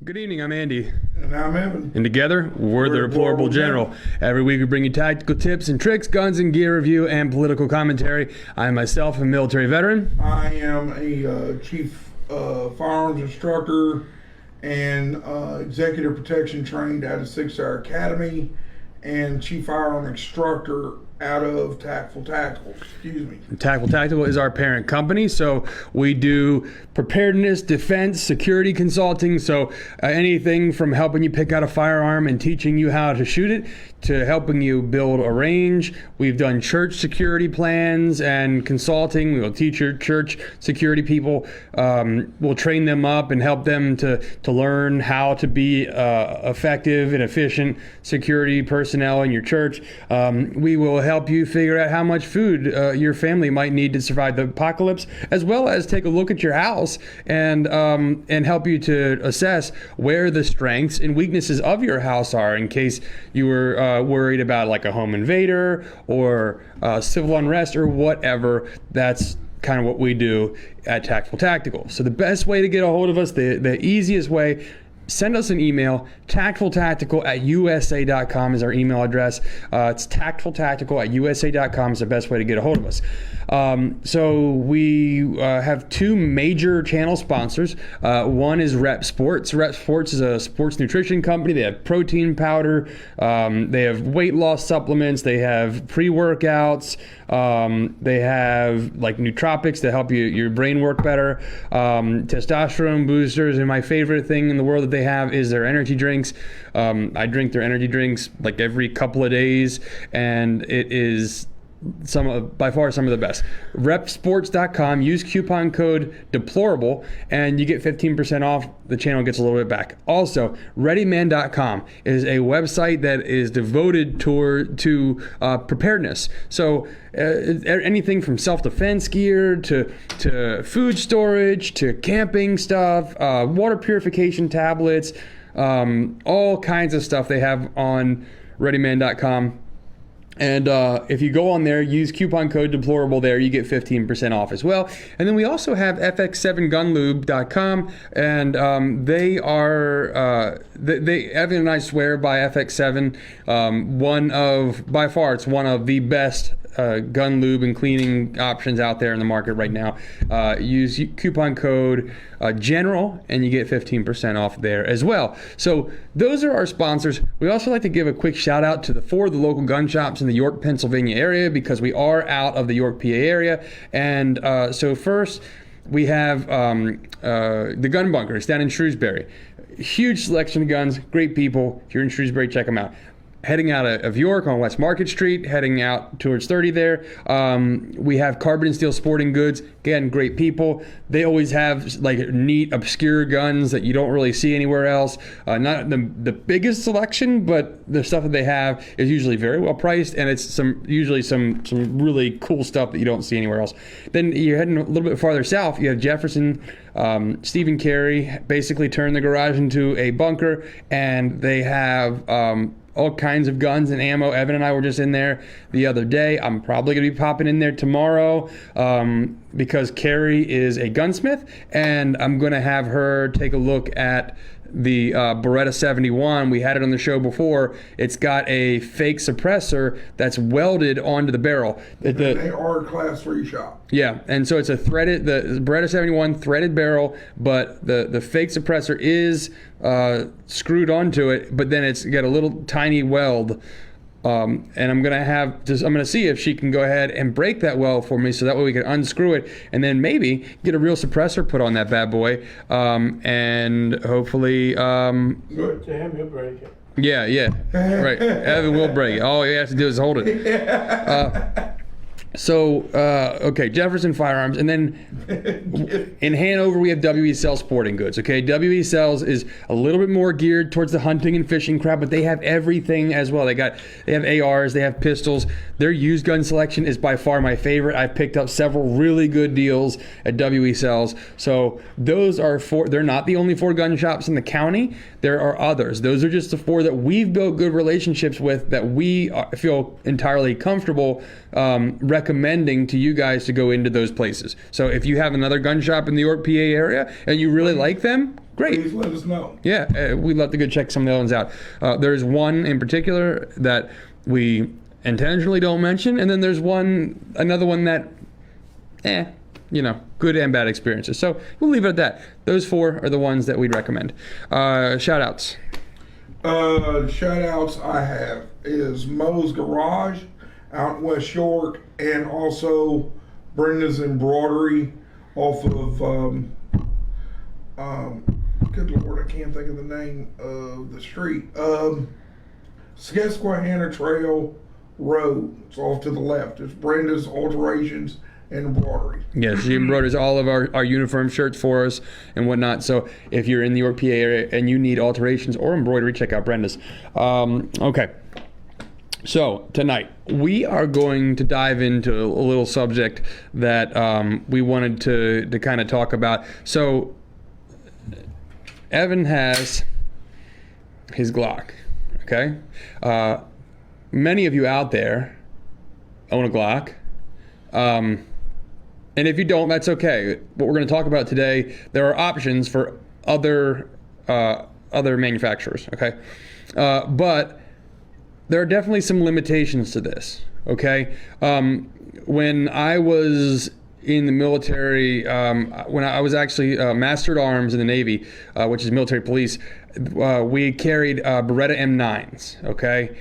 Good evening, I'm Andy. And I'm Evan. And together, we're the Deplorable General. Every week we bring you tactical tips and tricks, guns and gear review, and political commentary. I myself am a military veteran. I am a chief firearms instructor and executive protection trained out of 6 Star Academy and chief firearm instructor out of Tactful Tactical. Tactful Tactical is our parent company, so we do preparedness, defense, security consulting, so anything from helping you pick out a firearm and teaching you how to shoot it to helping you build a range. We've done church security plans and consulting. We will teach your church security people. We'll train them up and help them to learn how to be effective and efficient security personnel in your church. We will help you figure out how much food your family might need to survive the apocalypse, as well as take a look at your house and help you to assess where the strengths and weaknesses of your house are in case you were worried about like a home invader or civil unrest or whatever. That's kind of what we do at Tactful Tactical. So the best way to get a hold of us, the easiest way, send us an email. tactfultactical@usa.com is our email address. It's tactfultactical@usa.com is the best way to get a hold of us. So we have 2 major channel sponsors. One is Rep Sports. Rep Sports is a sports nutrition company. They have protein powder. They have weight loss supplements. They have pre-workouts. They have like nootropics to help your brain work better. Testosterone boosters. And my favorite thing in the world that they have is their energy drinks. I drink their energy drinks like every couple of days, and it is by far some of the best. Repsports.com, use coupon code deplorable and you get 15% off. The channel gets a little bit back. Also, readyman.com is a website that is devoted to preparedness. So anything from self-defense gear to food storage to camping stuff, water purification tablets, all kinds of stuff they have on readyman.com. And if you go on there, use coupon code deplorable there, you get 15% off as well. And then we also have fx7gunlube.com, and they are, Evan and I swear by FX7, by far, it's one of the best gun lube and cleaning options out there in the market right now. Use coupon code general and you get 15% off there as well. So those are our sponsors. We also like to give a quick shout out to the local gun shops in the York, Pennsylvania area, because we are out of the York, PA area. And so first we have the Gun Bunker. It's down in Shrewsbury. Huge selection of guns, great people. If you're in Shrewsbury, check them out. Heading out of York on West Market Street, heading out towards 30 there. We have Carbon and Steel Sporting Goods. Again, great people. They always have like neat, obscure guns that you don't really see anywhere else. Not the biggest selection, but the stuff that they have is usually very well priced, and it's usually some really cool stuff that you don't see anywhere else. Then you're heading a little bit farther south. You have Jefferson. Stephen Carey basically turned the garage into a bunker, and they have all kinds of guns and ammo. Evan and I were just in there the other day. I'm probably going to be popping in there tomorrow because Carrie is a gunsmith, and I'm going to have her take a look at the Beretta 71. We had it on the show before. It's got a fake suppressor that's welded onto the barrel. They are a class 3 shop. Yeah, and so it's the Beretta 71 threaded barrel, but the fake suppressor is screwed onto it, but then it's got a little tiny weld. And I'm gonna see if she can go ahead and break that weld for me, so that way we can unscrew it and then maybe get a real suppressor put on that bad boy, and hopefully Good to him, he'll break it. Yeah, right. Evan will break it. All you have to do is hold it. So, okay, Jefferson Firearms, and then in Hanover we have W.E. Sells Sporting Goods. Okay, W.E. Sells is a little bit more geared towards the hunting and fishing crowd, but they have everything as well. They have ARs, they have pistols. Their used gun selection is by far my favorite. I've picked up several really good deals at W.E. Sells. So those are they're not the only 4 gun shops in the county. There are others. Those are just the 4 that we've built good relationships with, that we feel entirely comfortable recommending to you guys to go into those places. So if you have another gun shop in the York, PA area, and you really like them, great. Please let us know. Yeah, we'd love to go check some of the other ones out. There's one in particular that we intentionally don't mention, and then there's another one that, good and bad experiences. So we'll leave it at that. Those 4 are the ones that we'd recommend. Shout outs. Shout outs I have is Mo's Garage out in West York, and also Brenda's Embroidery off of good Lord, I can't think of the name of the street. Susquehanna Trail Road. It's off to the left. It's Brenda's Alterations and Embroidery. Yes, she embroiders all of our uniform shirts for us and whatnot. So if you're in the York, PA area and you need alterations or embroidery, check out Brenda's. Okay. So tonight we are going to dive into a little subject that we wanted to kind of talk about. So Evan has his Glock. Okay. Many of you out there own a Glock. And if you don't, that's okay. What we're going to talk about today, there are options for other manufacturers, okay? But there are definitely some limitations to this, okay? When I was in the military, when I was actually mastered arms in the Navy, which is military police, we carried Beretta M9s, okay?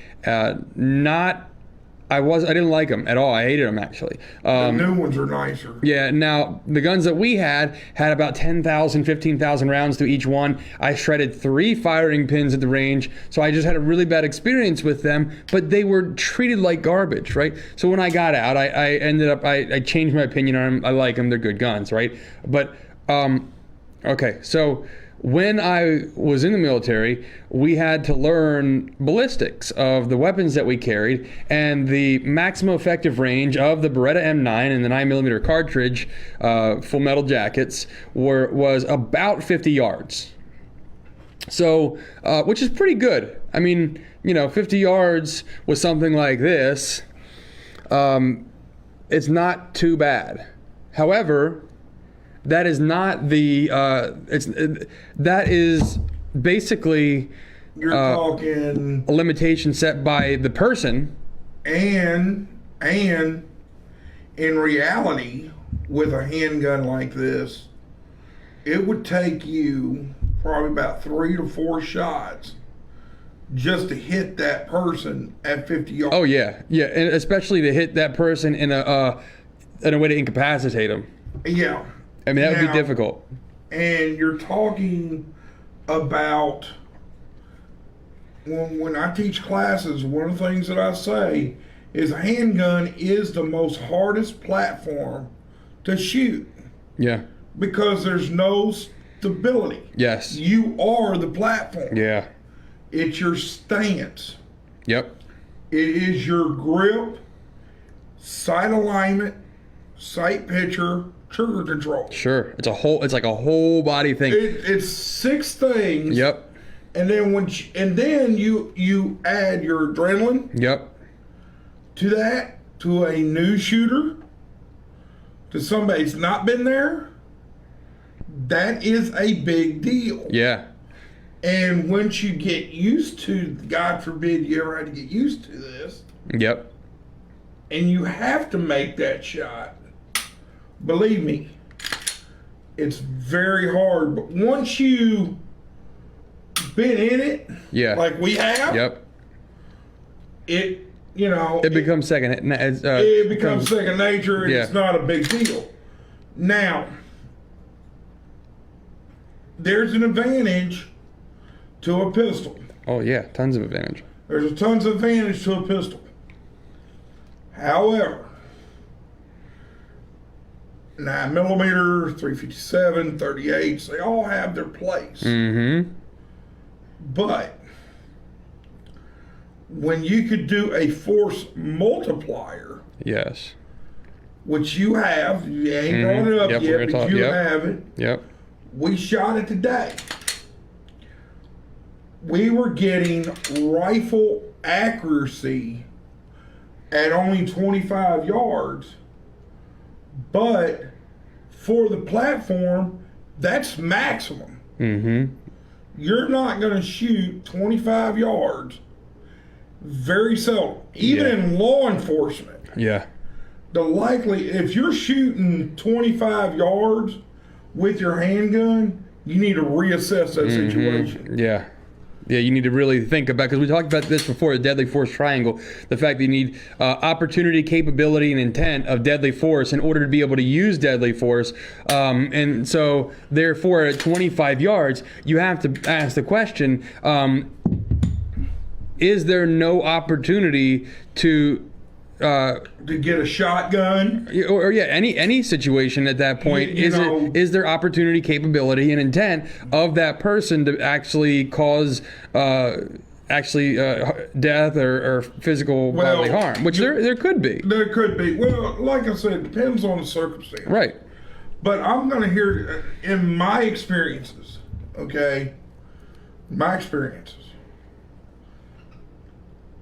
I didn't like them at all. I hated them, actually. The new ones are nicer. Yeah, now, the guns that we had about 10,000, 15,000 rounds to each one. I shredded 3 firing pins at the range, so I just had a really bad experience with them, but they were treated like garbage, right? So when I got out, I ended up, I changed my opinion on them. I like them. They're good guns, right? But, okay, so when I was in the military, we had to learn ballistics of the weapons that we carried, and the maximum effective range of the Beretta M9 and the 9mm cartridge full metal jackets was about 50 yards. So, which is pretty good. I mean, 50 yards with something like this, it's not too bad. However, that is not that is basically you're talking a limitation set by the person. And in reality, with a handgun like this, it would take you probably about 3 to 4 shots just to hit that person at 50 yards. Oh yeah, and especially to hit that person in a way to incapacitate them. Yeah. I mean, that would be difficult. And you're talking about, when I teach classes, one of the things that I say is a handgun is the most hardest platform to shoot. Yeah. Because there's no stability. Yes. You are the platform. Yeah. It's your stance. Yep. It is your grip, sight alignment, sight picture, trigger control. Sure. It's like a whole body thing. It's 6 things. Yep. And then you add your adrenaline. Yep. To that, to a new shooter, to somebody that's not been there. That is a big deal. Yeah. And once you get used to, God forbid you ever had to get used to this. Yep. And you have to make that shot. Believe me, it's very hard. But once you've been in it, like we have, it becomes second. It becomes second nature, and it's not a big deal. Now, there's an advantage to a pistol. Oh yeah, tons of advantage. There's tons of advantage to a pistol. However, 9mm, 357, 38s, they all have their place. Mm-hmm. But when you could do a force multiplier, yes, which you have, you ain't brought it up yet, but you have it. Yep. We shot it today. We were getting rifle accuracy at only 25 yards, but for the platform, that's maximum. Mm-hmm. You're not going to shoot 25 yards very seldom, even in law enforcement. Yeah. If you're shooting 25 yards with your handgun, you need to reassess that situation. Yeah. Yeah, you need to really think about, because we talked about this before, the deadly force triangle, the fact that you need opportunity, capability, and intent of deadly force in order to be able to use deadly force. And so, therefore, at 25 yards, you have to ask the question, is there no opportunity to get a shotgun, or any situation at that point? Is there opportunity, capability, and intent of that person to actually cause death or physical bodily harm, which there could be. There could be. Well, like I said, it depends on the circumstance. Right. But I'm going to hear, in my experiences, okay,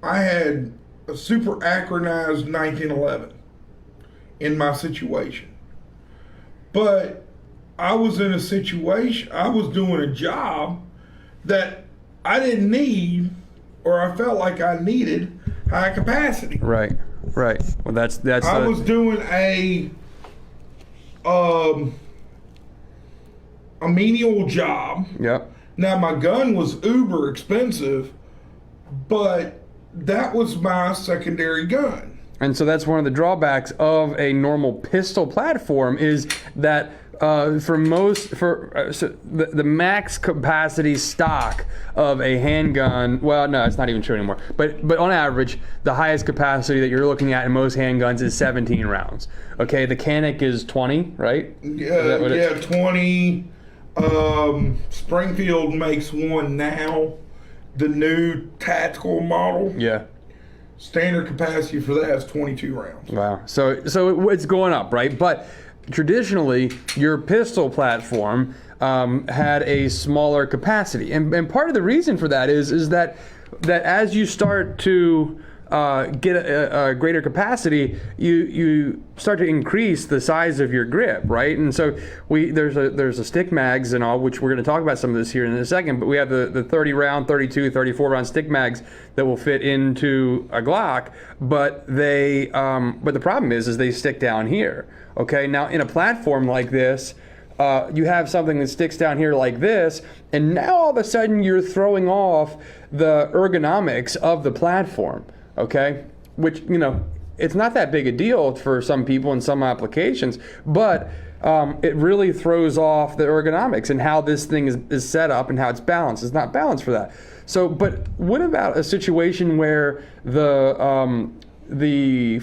I had a super acronized 1911 in my situation. But I was in a situation, I was doing a job that I didn't need, or I felt like I needed high capacity. Right. Well, that's. I was doing a menial job. Yep. Now my gun was uber expensive, but that was my secondary gun. And so that's one of the drawbacks of a normal pistol platform is that the max capacity stock of a handgun, well, no, it's not even true anymore. But on average, the highest capacity that you're looking at in most handguns is 17 rounds. Okay, the Canic is 20, right? Yeah, 20. Springfield makes one now. The new tactical model. Yeah. Standard capacity for that is 22 rounds. Wow. So it's going up, right? But traditionally, your pistol platform had a smaller capacity, and part of the reason for that is that as you start to get a greater capacity, you start to increase the size of your grip, right? And so there's a stick mags and all, which we're going to talk about some of this here in a second, but we have the 30 round, 32, 34 round stick mags that will fit into a Glock, but the problem is they stick down here. Okay, now in a platform like this, you have something that sticks down here like this, and now all of a sudden you're throwing off the ergonomics of the platform. Okay, which, it's not that big a deal for some people in some applications, but it really throws off the ergonomics and how this thing is set up and how it's balanced. It's not balanced for that. So, but what about a situation where the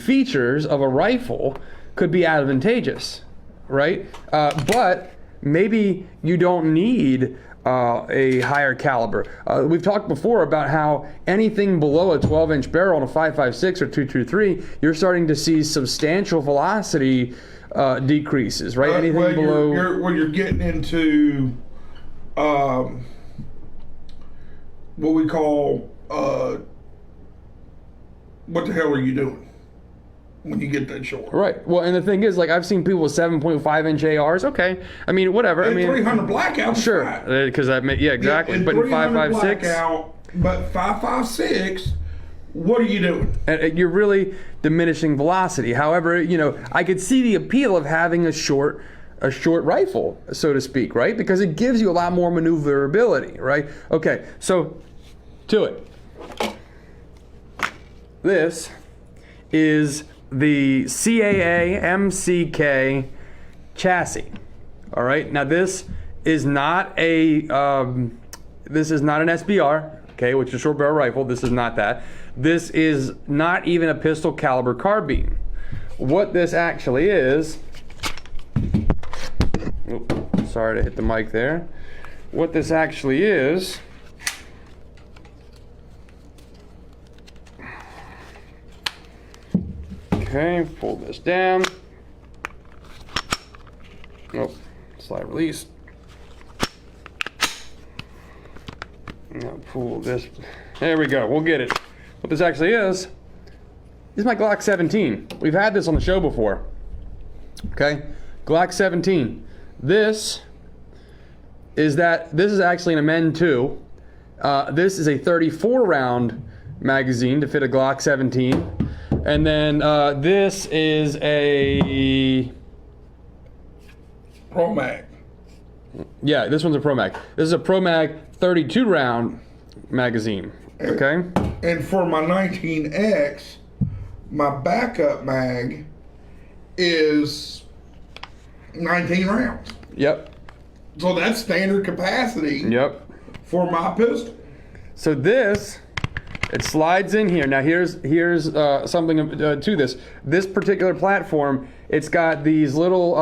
features of a rifle could be advantageous, right? But maybe you don't need a higher caliber. We've talked before about how anything below a 12-inch barrel on a 5.56 or 2.23, you're starting to see substantial velocity decreases, right? Anything below. You're getting into what we call what the hell are you doing when you get that short? Right. Well, and the thing is, like, I've seen people with 7.5-inch ARs. Okay. I mean, whatever. And I mean, 300 blackout. Sure. Because yeah, exactly. Yeah, but in 5.56. Blackout, but 5.56. What are you doing? And you're really diminishing velocity. However, I could see the appeal of having a short rifle, so to speak, right? Because it gives you a lot more maneuverability, right? Okay. So, to it. This is the CAA MCK chassis. All right. Now this is not an SBR, okay, which is a short barrel rifle. This is not that. This is not even a pistol caliber carbine. What this actually is, sorry to hit the mic there. What this actually is, okay, pull this down. Oh, slide release. Now pull this. There we go. We'll get it. What this actually is This is my Glock 17. We've had this on the show before. Okay, Glock 17. This is actually an amend 2. This is a 34 round magazine to fit a Glock 17. And then this is a Pro Mag. Yeah, this one's a Pro Mag. This is a Pro Mag 32 round magazine. Okay. And for my 19X, my backup mag is 19 rounds. Yep. So that's standard capacity. Yep. For my pistol. So this, it slides in here. Now here's something to this. This particular platform, it's got these little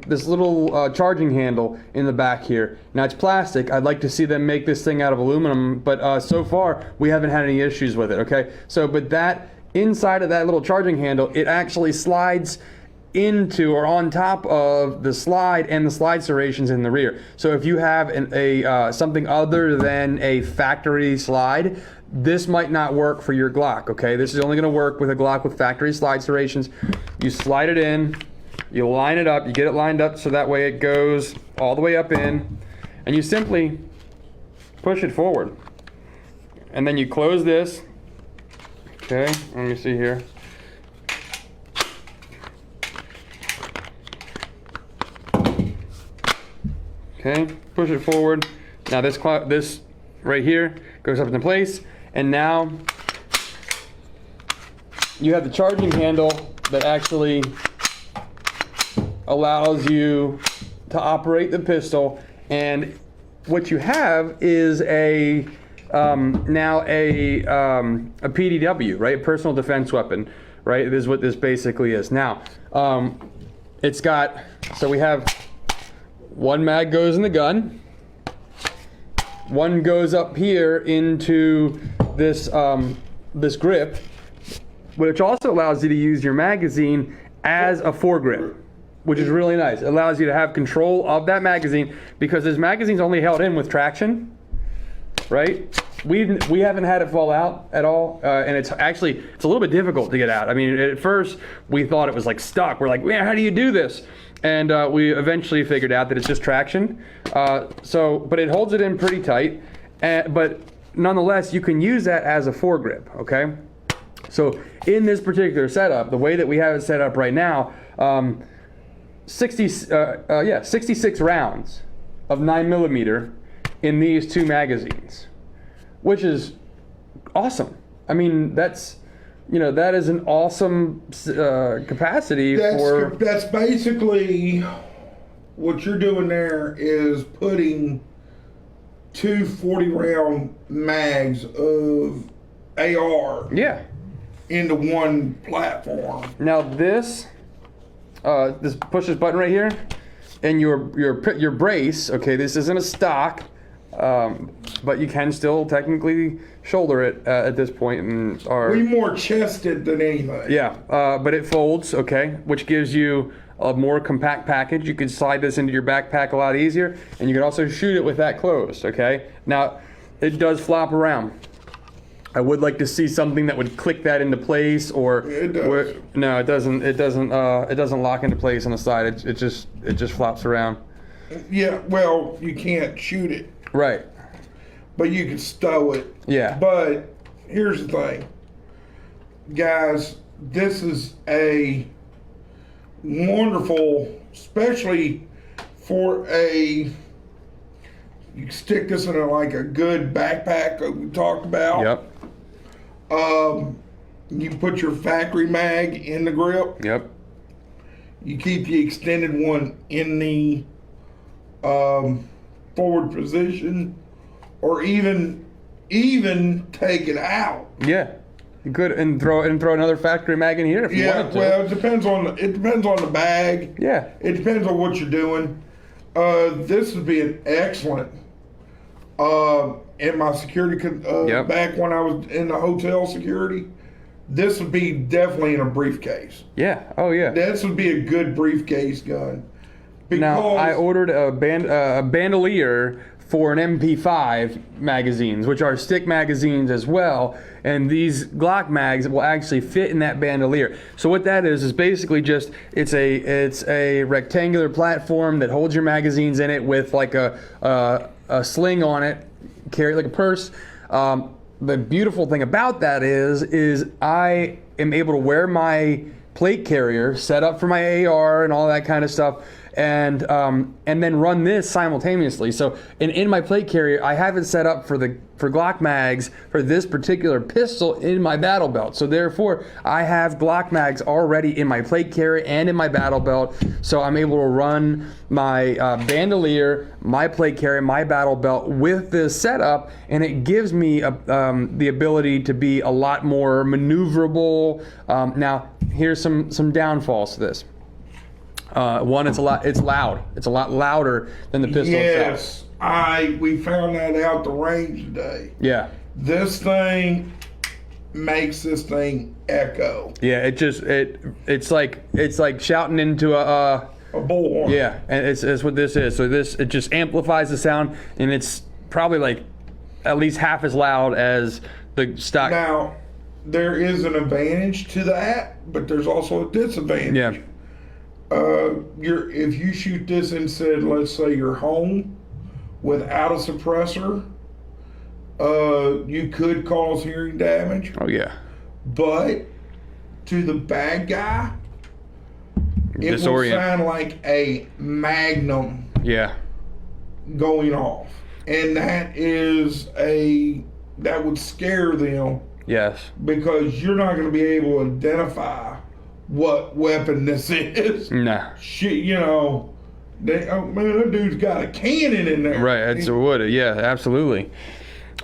this little charging handle in the back here. Now it's plastic. I'd like to see them make this thing out of aluminum, but so far we haven't had any issues with it. Okay. So, but that inside of that little charging handle, it actually slides into or on top of the slide and the slide serrations in the rear. So if you have something other than a factory slide, this might not work for your Glock, okay? This is only gonna work with a Glock with factory slide serrations. You slide it in, you line it up, you get it lined up so that way it goes all the way up in, and you simply push it forward. And then you close this. Okay, let me see here. Okay, push it forward. Now this right here goes up into place, and now you have the charging handle that actually allows you to operate the pistol. And what you have is now a PDW, right? Personal defense weapon, right? This is what this basically is. Now, it's got, so we have one mag goes in the gun, one goes up here into this this grip, which also allows you to use your magazine as a foregrip, which is really nice. It allows you to have control of that magazine because this magazine's only held in with traction, right? We haven't had it fall out at all, and it's a little bit difficult to get out. I mean, at first we thought it was like stuck. We're like, man, how do you do this? And we eventually figured out that it's just traction. But it holds it in pretty tight. But nonetheless, you can use that as a foregrip, okay? So in this particular setup, the way that we have it set up right now, 66 rounds of 9mm in these two magazines, which is awesome. I mean, that is an awesome capacity for. That's basically what you're doing there is putting two 40-round mags of AR. Yeah. Into one platform. Now this push this button right here, and your brace. Okay, this isn't a stock. But you can still technically shoulder it at this point, and we more chested than anything. Yeah, but it folds, okay, which gives you a more compact package. You can slide this into your backpack a lot easier, and you can also shoot it with that closed. Okay, now it does flop around. I would like to see something that would click that into place, or it does. No, it doesn't. It doesn't lock into place on the side. It just flops around. Yeah, well, you can't shoot it. Right. But you can stow it. Yeah. But here's the thing, guys. This is a wonderful, especially for you stick this in a good backpack that we talked about. Yep. You put your factory mag in the grip. Yep. You keep the extended one in the forward position, or even take it out. Yeah, you could and throw another factory mag in here if you wanted to. Well, it depends on the bag. Yeah, it depends on what you're doing. This would be an excellent in my security back when I was in the hotel security. This would be definitely in a briefcase. Yeah. Oh yeah. This would be a good briefcase gun. Now I ordered a bandolier for an MP5 magazines, which are stick magazines as well. And these Glock mags will actually fit in that bandolier. So what that is basically just it's a rectangular platform that holds your magazines in it with like a sling on it, carry it like a purse. The beautiful thing about that is I am able to wear my plate carrier set up for my AR and all that kind of stuff, and then run this simultaneously. So in my plate carrier, I have it set up for Glock mags for this particular pistol in my battle belt. So therefore, I have Glock mags already in my plate carrier and in my battle belt. So I'm able to run my bandolier, my plate carrier, my battle belt with this setup, and it gives me the ability to be a lot more maneuverable. Now, here's some downfalls to this. One, it's loud. It's a lot louder than the pistol itself. Yes, we found that out the range today. Yeah. This thing makes this thing echo. Yeah, it's like shouting into a bullhorn. Yeah, and it's what this is. So it just amplifies the sound, and it's probably like at least half as loud as the stock. Now, there is an advantage to that, but there's also a disadvantage. Yeah. If you shoot this instead, let's say you're home without a suppressor, you could cause hearing damage. Oh yeah. But to the bad guy, it will sound like a magnum. Yeah. Going off, and that would scare them. Yes. Because you're not going to be able to identify what weapon this is. Nah. Shit, oh man, that dude's got a cannon in there. Right, it's a wood. Yeah, absolutely.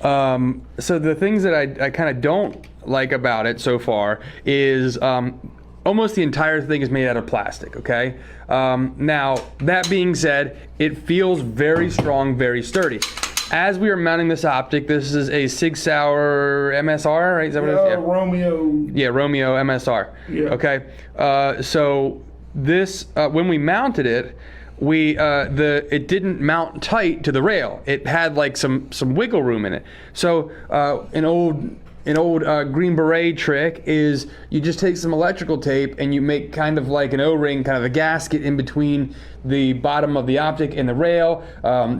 So the things that I kind of don't like about it so far is almost the entire thing is made out of plastic, okay? Now, that being said, it feels very strong, very sturdy. As we are mounting this optic, this is a Sig Sauer MSR, right? Is that what it is? Yeah. Romeo. Yeah, Romeo MSR. Yeah. Okay. So this, when we mounted it, it didn't mount tight to the rail. It had like some wiggle room in it. So an old Green Beret trick is you just take some electrical tape and you make kind of like an O-ring, kind of a gasket in between the bottom of the optic and the rail,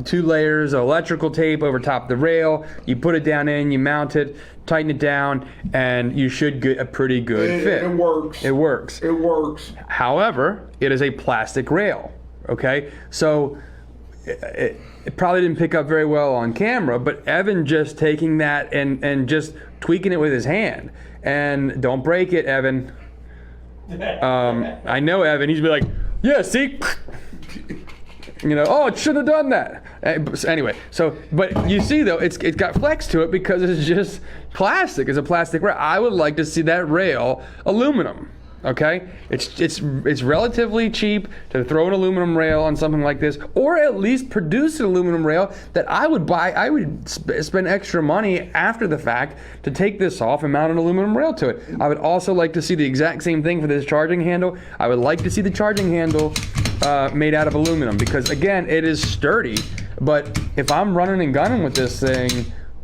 2 layers of electrical tape over top of the rail. You put it down in, you mount it, tighten it down, and you should get a pretty good fit. It works. It works. It works. However, it is a plastic rail, okay? So it probably didn't pick up very well on camera, but Evan just taking that and just tweaking it with his hand. And don't break it, Evan. I know Evan, he's be like, yeah, see? Oh, it shouldn't have done that. So anyway, but you see though, it's got flex to it because it's just plastic. It's a plastic rail. I would like to see that rail aluminum. Okay, it's relatively cheap to throw an aluminum rail on something like this, or at least produce an aluminum rail that I would buy. I would spend extra money after the fact to take this off and mount an aluminum rail to it. I would also like to see the exact same thing for this charging handle. I would like to see the charging handle made out of aluminum because again, it is sturdy. But if I'm running and gunning with this thing,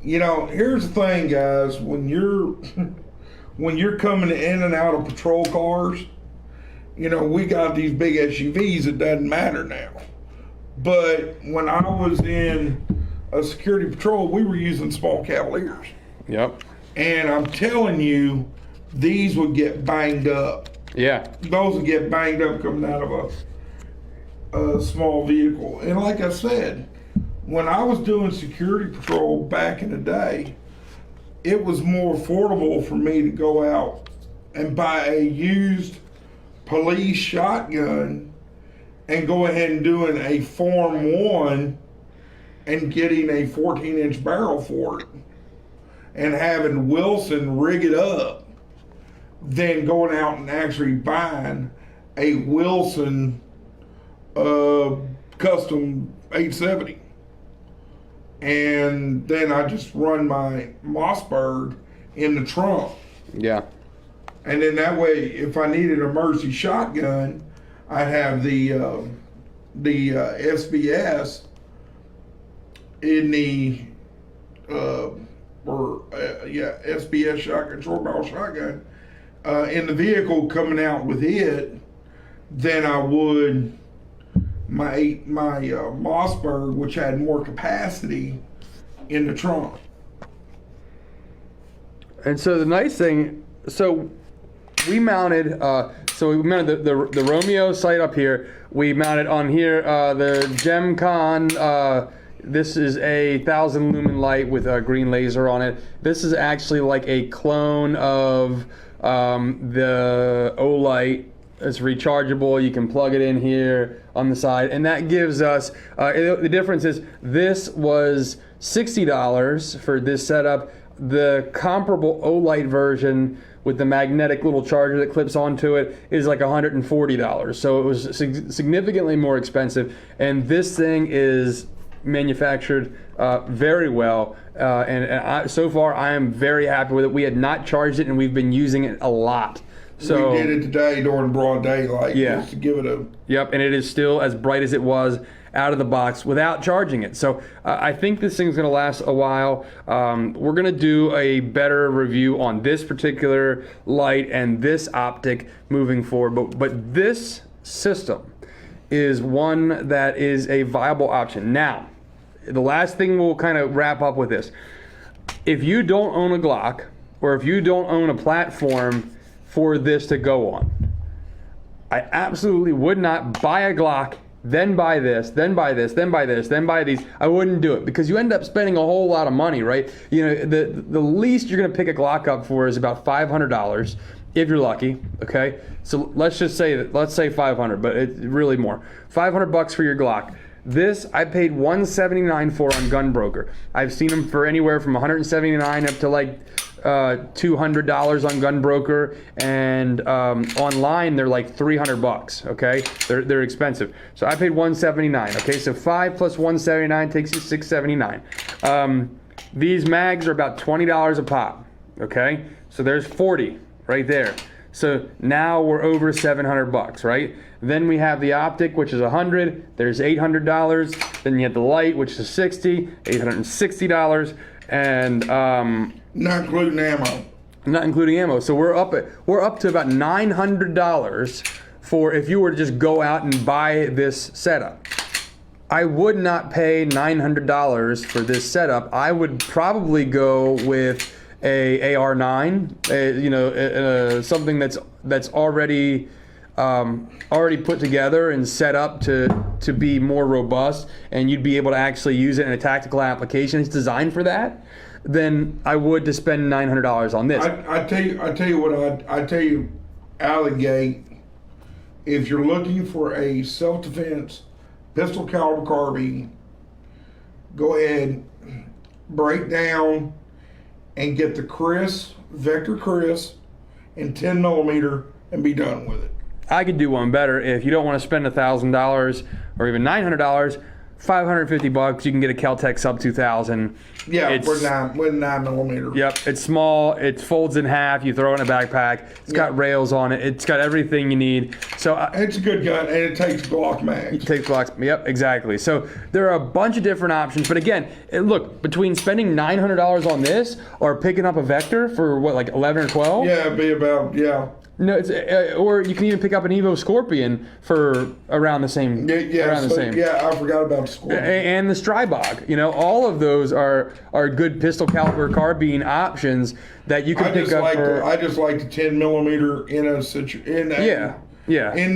here's the thing, guys. When you're coming in and out of patrol cars, we got these big SUVs, it doesn't matter now. But when I was in a security patrol, we were using small Cavaliers. Yep. And I'm telling you, these would get banged up. Yeah. Those would get banged up coming out of a small vehicle. And like I said, when I was doing security patrol back in the day, it was more affordable for me to go out and buy a used police shotgun and go ahead and doing a Form 1 and getting a 14-inch barrel for it and having Wilson rig it up than going out and actually buying a Wilson custom 870. And then I just run my Mossberg in the trunk. Yeah. And then that way, if I needed a emergency shotgun, I'd have the SBS in the SBS shotgun, short barrel shotgun, in the vehicle coming out with it than I would my Mossberg, which had more capacity in the trunk. And so the nice thing, so we mounted the Romeo sight up here. We mounted on here the GemCon. This is a 1,000 lumen light with a green laser on it. This is actually like a clone of the Olight. It's rechargeable. You can plug it in here on the side, and that gives us the difference is this was $60 for this setup. The comparable Olight version with the magnetic little charger that clips onto it is like $140. So it was significantly more expensive, and this thing is manufactured very well, so far I am very happy with it. We had not charged it, and we've been using it a lot. So we did it today during broad daylight, just to give it a... Yep, and it is still as bright as it was out of the box without charging it. So I think this thing's going to last a while. We're going to do a better review on this particular light and this optic moving forward, but this system is one that is a viable option. Now, the last thing we'll kind of wrap up with this. If you don't own a Glock, or if you don't own a platform for this to go on, I absolutely would not buy a Glock, then buy this, then buy this, then buy this, then buy these. I wouldn't do it because you end up spending a whole lot of money, right? You know, the least you're gonna pick a Glock up for is about $500 if you're lucky, okay? So let's say 500, but it's really more. $500 for your Glock. This I paid $179 for on Gunbroker. I've seen them for anywhere from $179 up to like $200 on Gunbroker, and online they're like $300. Okay, they're expensive. So I paid $179. Okay, so 5 plus $179 takes you $679. These mags are about $20 a pop. Okay, so there's 40 right there. So now we're over $700, right? Then we have the optic, which is $100. There's $800. Then you have the light, which is $60, $860, and not including ammo. Not including ammo. So we're up to about $900 for if you were to just go out and buy this setup. I would not pay $900 for this setup. I would probably go with a AR-9, something that's already put together and set up to be more robust, and you'd be able to actually use it in a tactical application. It's designed for that. Then I would to spend $900 on this. I tell you, Allygate, if you're looking for a self-defense pistol caliber carbine, go ahead, break down and get the Vector Chris in 10 millimeter and be done with it. I could do one better. If you don't want to spend $1,000 or even $900, $550, you can get a Kel-Tec Sub 2000. Yeah, with 9 millimeter. Yep, it's small. It folds in half. You throw it in a backpack. It's got rails on it. It's got everything you need. So it's a good gun, and it takes Glock mags. It takes Glocks. Yep, exactly. So there are a bunch of different options. But again, look, between spending $900 on this or picking up a Vector for what, like 11 or 12? Yeah, it'd be about No, it's or you can even pick up an Evo Scorpion for around the same. Yeah, I forgot about the Scorpion. And the Strybog. All of those are good pistol caliber carbine options that you can pick up. I just like the 10 millimeter in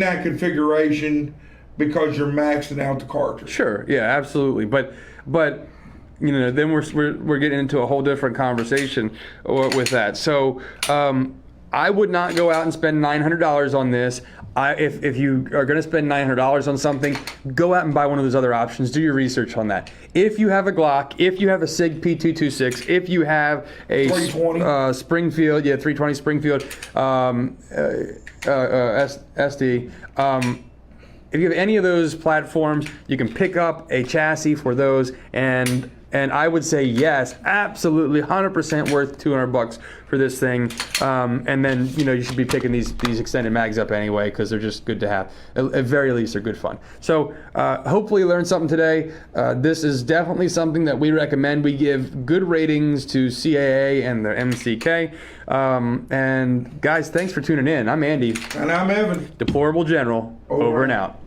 that configuration because you're maxing out the cartridge. Sure. Yeah. Absolutely. But then we're getting into a whole different conversation with that. So. I would not go out and spend $900 on this. If you are going to spend $900 on something, go out and buy one of those other options. Do your research on that. If you have a Glock, if you have a SIG P226, if you have a 320 Springfield, 320 Springfield SD. If you have any of those platforms, you can pick up a chassis for those and And I would say yes, absolutely, 100% worth $200 for this thing. And then you should be picking these extended mags up anyway because they're just good to have. At very least, they're good fun. So hopefully you learned something today. This is definitely something that we recommend. We give good ratings to CAA and the MCK. And guys, thanks for tuning in. I'm Andy. And I'm Evan. Deplorable General. Over and out.